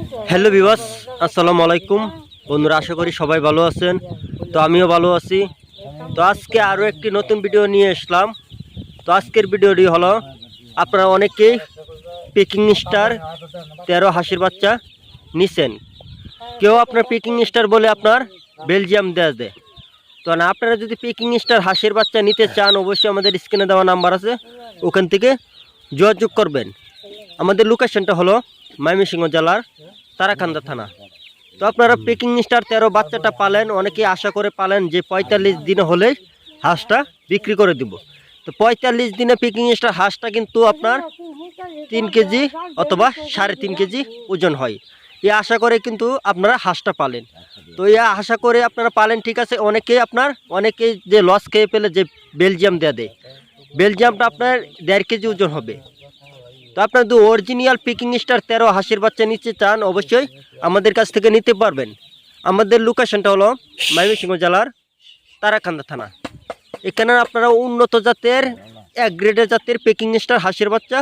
Hello viewers, আসসালামু আলাইকুম বন্ধুরা। আশা করি সবাই ভালো আছেন। তো আমিও ভালো আছি। তো আজকে আরও একটি নতুন ভিডিও নিয়ে আসলাম। তো আজকের ভিডিওটি হলো, আপনারা অনেকেই পেকিং স্টার 13 হাঁসের বাচ্চা নিছেন। কেউ আপনার পেকিং স্টার বলে আপনার বেলজিয়াম দেয়। তো না, আপনারা যদি পেকিং স্টার হাঁসের বাচ্চা নিতে চান, অবশ্যই আমাদের স্ক্রিনে দেওয়া নাম্বার আছে, ওখান থেকে যোগাযোগ করবেন। আমাদের লোকেশনটা হলো ময়মনসিংহ জেলার তারাকান্দা থানা। তো আপনারা পেকিং স্টার 13 বাচ্চাটা পালেন, অনেকেই আশা করে পালেন যে 45 দিনে হলেই হাঁসটা বিক্রি করে দিব। তো 45 দিনে পেকিং স্টার হাঁসটা কিন্তু আপনার 3 কেজি অথবা 3.5 কেজি ওজন হয়। এই আশা করে কিন্তু আপনারা হাঁসটা পালেন। তো এই আশা করে আপনারা পালেন, ঠিক আছে। অনেকেই যে লস খেয়ে পেলে যে বেলজিয়াম দেয়, বেলজিয়ামটা আপনার 1.5 কেজি ওজন হবে। তো আপনার যদি অরিজিনাল পেকিং স্টার 13 হাঁসের বাচ্চা নিতে চান, অবশ্যই আমাদের কাছ থেকে নিতে পারবেন। আমাদের লোকেশনটা হলো ময়মনসিংহ জেলার তারাকান্দা থানা। এখানে আপনারা উন্নত জাতের 1 গ্রেডের জাতের পেকিং স্টার হাঁসের বাচ্চা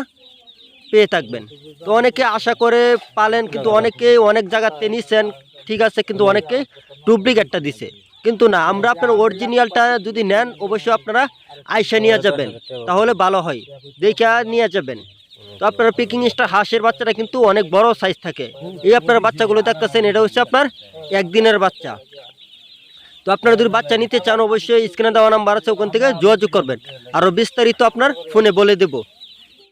পেয়ে থাকবেন। তো অনেকে আশা করে পালেন, কিন্তু অনেকেই অনেক জায়গাতে নিছেন, ঠিক আছে, কিন্তু অনেকেই ডুপ্লিকেটটা দিছে। কিন্তু না, আমরা আপনার অরিজিনালটা যদি নেন, অবশ্যই আপনারা আইসা নিয়ে যাবেন, তাহলে ভালো হয়, দেখে নিয়ে যাবেন। তো আপনার পেকিং স্টার হাঁসের বাচ্চাটা কিন্তু অনেক বড় সাইজ থাকে। এই আপনার বাচ্চাগুলো দেখতেছেন, এটা হচ্ছে আপনার 1 দিনের বাচ্চা। তো আপনারা যদি বাচ্চা নিতে চান, অবশ্যই স্ক্রিনে দেওয়া নাম্বার আছে, ওখান থেকে যোগাযোগ করবেন। আরও বিস্তারিত আপনার ফোনে বলে দেব।